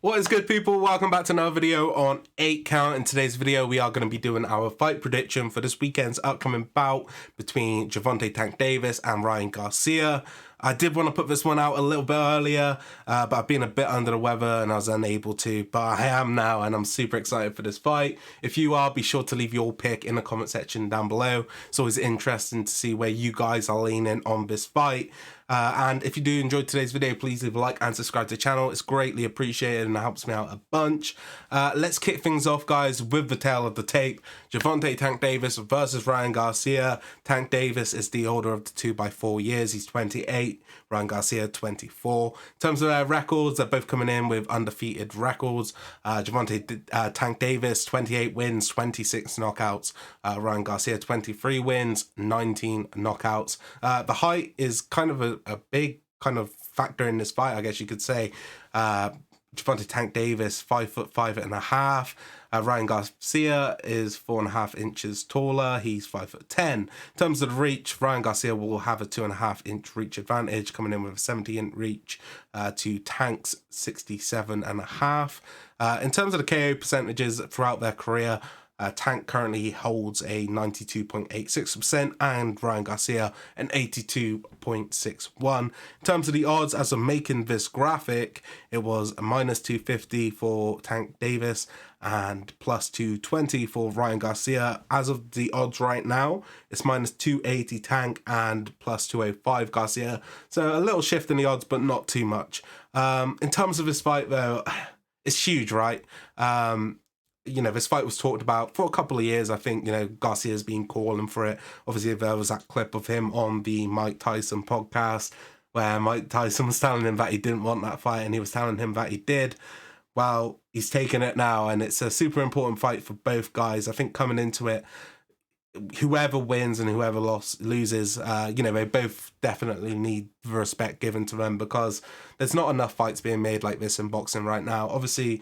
What is good, people? Welcome back to another video on 8 Count. In today's video, we are going to be doing our fight prediction for this weekend's upcoming bout between Gervonta Tank Davis and Ryan Garcia. I did want to put this one out a little bit earlier, but I've been a bit under the weather and I was unable to, but I am now and I'm super excited for this fight. If you are, be sure to leave your pick in the comment section down below. It's always interesting to see where you guys are leaning on this fight. And if you do enjoy today's video, please leave a like and subscribe to the channel. It's greatly appreciated and it helps me out a bunch. Let's kick things off, guys, with the tail of the tape. Gervonta Tank Davis versus Ryan Garcia. Tank Davis is the older of the two by 4 years. He's 28. Ryan Garcia, 24. In terms of their records, they're both coming in with undefeated records. Gervonta Tank Davis, 28 wins, 26 knockouts. Ryan Garcia, 23 wins, 19 knockouts. The height is kind of a big kind of factor in this fight, I guess you could say. Gervonta Tank Davis, 5'5.5". Ryan Garcia is 4.5 inches taller. He's 5'10". In terms of the reach, Ryan Garcia will have a 2.5-inch reach advantage, coming in with a 70-inch reach to Tank's 67.5. In terms of the KO percentages throughout their career, Tank currently holds a 92.86% and Ryan Garcia an 82.61%. In terms of the odds, as of making this graphic, it was a -250 for Tank Davis and +220 for Ryan Garcia. As of the odds right now, it's -280 Tank and +205 Garcia. So a little shift in the odds, but not too much. In terms of this fight, though, it's huge, right? You know, this fight was talked about for a couple of years. I think, you know, Garcia's been calling for it. Obviously, there was that clip of him on the Mike Tyson podcast where Mike Tyson was telling him that he didn't want that fight and he was telling him that he did. Well, he's taken it now and it's a super important fight for both guys. I think coming into it, whoever wins and whoever loses, you know, they both definitely need the respect given to them because there's not enough fights being made like this in boxing right now. Obviously,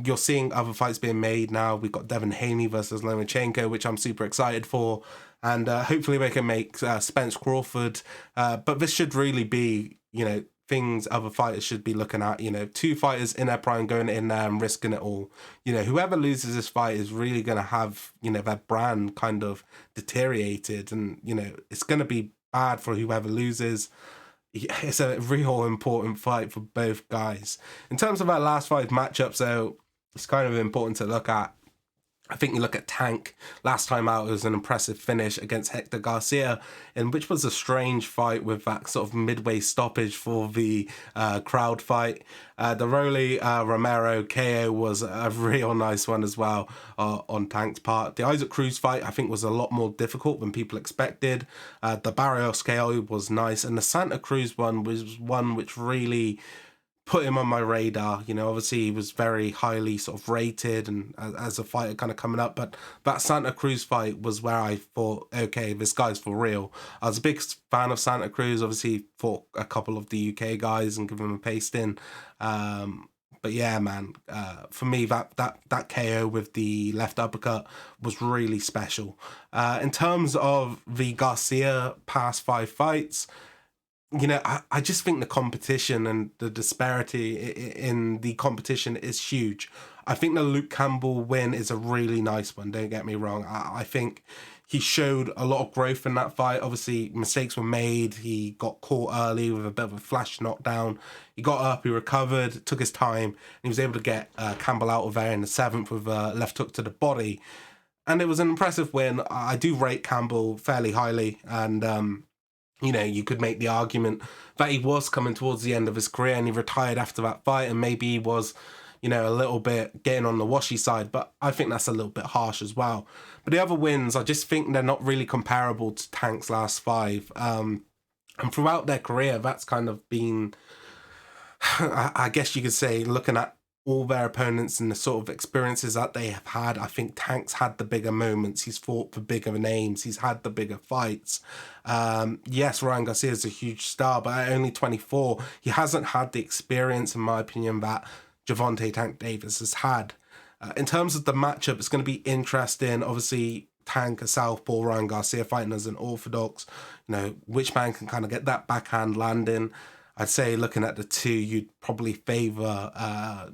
you're seeing other fights being made now. We've got Devin Haney versus Lomachenko, which I'm super excited for. And hopefully they can make Spence Crawford. But this should really be, you know, things other fighters should be looking at. You know, two fighters in their prime going in there and risking it all. You know, whoever loses this fight is really going to have, you know, their brand kind of deteriorated. And, you know, it's going to be bad for whoever loses. It's a real important fight for both guys. In terms of our last 5 matchups, though, it's kind of important to look at. I think you look at Tank. Last time out, it was an impressive finish against Hector Garcia, in which was a strange fight with that sort of midway stoppage for the crowd fight. The Rolly Romero KO was a real nice one as well on Tank's part. The Isaac Cruz fight, I think, was a lot more difficult than people expected. The Barrios KO was nice, and the Santa Cruz one was one which really put him on my radar. You know, obviously he was very highly sort of rated and as a fighter kind of coming up, but that Santa Cruz fight was where I thought, okay, this guy's for real. I was a big fan of Santa Cruz, obviously fought a couple of the UK guys and given him a pasting. But yeah, man, for me, that KO with the left uppercut was really special. In terms of the Garcia past 5 fights, you know, I just think the competition and the disparity in the competition is huge. I think the Luke Campbell win is a really nice one, don't get me wrong. I think he showed a lot of growth in that fight. Obviously, mistakes were made. He got caught early with a bit of a flash knockdown. He got up, he recovered, took his time, and he was able to get Campbell out of there in the 7th with a left hook to the body. And it was an impressive win. I do rate Campbell fairly highly, and you know, you could make the argument that he was coming towards the end of his career and he retired after that fight and maybe he was, you know, a little bit getting on the washy side, but I think that's a little bit harsh as well. But the other wins, I just think they're not really comparable to Tank's last 5. And throughout their career, that's kind of been, I guess you could say, looking at all their opponents and the sort of experiences that they have had, I think Tank's had the bigger moments. He's fought for bigger names. He's had the bigger fights. Yes, Ryan Garcia is a huge star, but at only 24, he hasn't had the experience, in my opinion, that Gervonta Tank Davis has had. In terms of the matchup, it's going to be interesting. Obviously, Tank, a southpaw, Ryan Garcia fighting as an orthodox. You know, which man can kind of get that backhand landing. I'd say looking at the two, you'd probably favour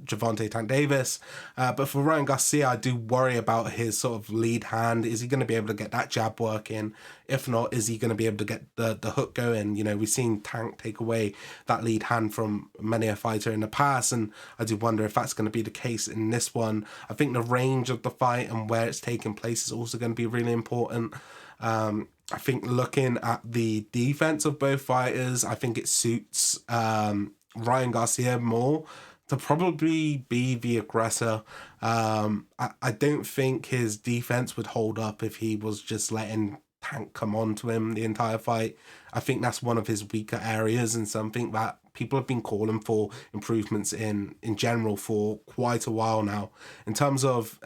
Gervonta Tank Davis. But for Ryan Garcia, I do worry about his sort of lead hand. Is he going to be able to get that jab working? If not, is he going to be able to get the hook going? You know, we've seen Tank take away that lead hand from many a fighter in the past, and I do wonder if that's going to be the case in this one. I think the range of the fight and where it's taking place is also going to be really important. I think looking at the defense of both fighters, I think it suits Ryan Garcia more to probably be the aggressor. I don't think his defense would hold up if he was just letting Tank come on to him the entire fight. I think that's one of his weaker areas, and something that people have been calling for improvements in general for quite a while now. In terms of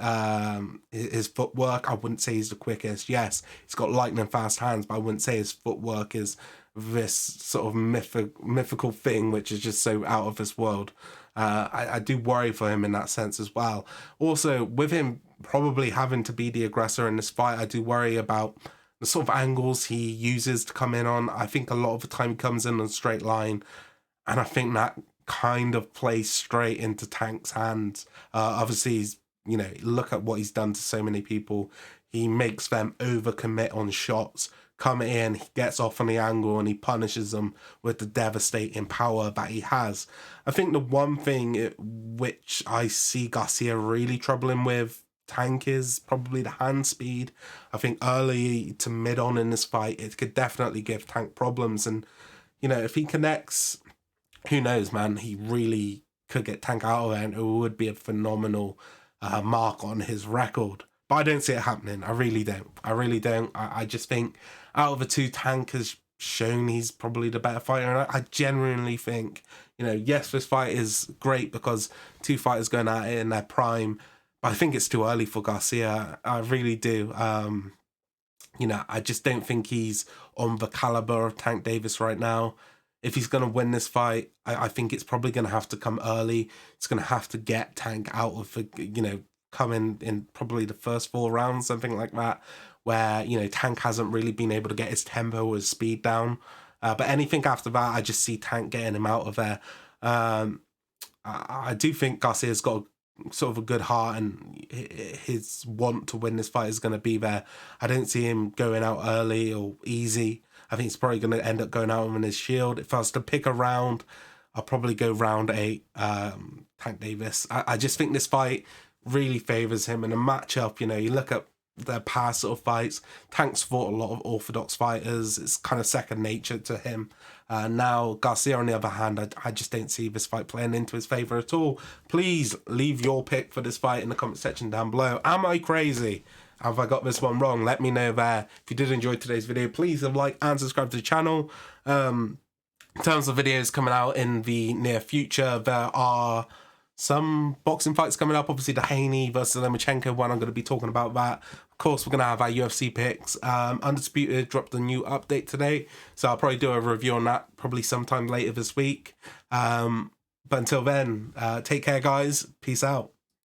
his footwork, I wouldn't say he's the quickest. Yes, he's got lightning fast hands, but I wouldn't say his footwork is this sort of mythical thing which is just so out of this world. I do worry for him in that sense as well. Also, with him probably having to be the aggressor in this fight, I do worry about the sort of angles he uses to come in on. I think a lot of the time he comes in on a straight line, and I think that kind of plays straight into Tank's hands. Obviously, he's, you know, look at what he's done to so many people. He makes them overcommit on shots, come in, he gets off on the angle, and he punishes them with the devastating power that he has. I think the one thing which I see Garcia really troubling with Tank is probably the hand speed. I think early to mid on in this fight, it could definitely give Tank problems. And, you know, if he connects, who knows, man, he really could get Tank out of there, and it would be a phenomenal mark on his record. But I don't see it happening. I really don't. I just think out of the two, Tank has shown he's probably the better fighter. And I genuinely think, you know, yes, this fight is great because two fighters going at it in their prime, but I think it's too early for Garcia. I really do. You know, I just don't think he's on the caliber of Tank Davis right now. If he's going to win this fight, I think it's probably going to have to come early. It's going to have to get Tank out of, you know, coming in probably the first 4 rounds, something like that, where, you know, Tank hasn't really been able to get his tempo or his speed down. But anything after that, I just see Tank getting him out of there. I do think Garcia's got sort of a good heart, and his want to win this fight is going to be there. I don't see him going out early or easy. I think he's probably going to end up going out on his shield. If I was to pick a round, I'll probably go round 8, Tank Davis. I just think this fight really favours him in a matchup. You know, you look at their past sort of fights, Tank's fought a lot of orthodox fighters. It's kind of second nature to him. Now, Garcia, on the other hand, I just don't see this fight playing into his favour at all. Please leave your pick for this fight in the comment section down below. Am I crazy? Have I got this one wrong? Let me know there. If you did enjoy today's video, please like and subscribe to the channel. In terms of videos coming out in the near future, there are some boxing fights coming up. Obviously, the Haney versus Lomachenko one, I'm going to be talking about that. Of course, we're going to have our UFC picks. Undisputed dropped a new update today, so I'll probably do a review on that probably sometime later this week. But until then, take care, guys. Peace out.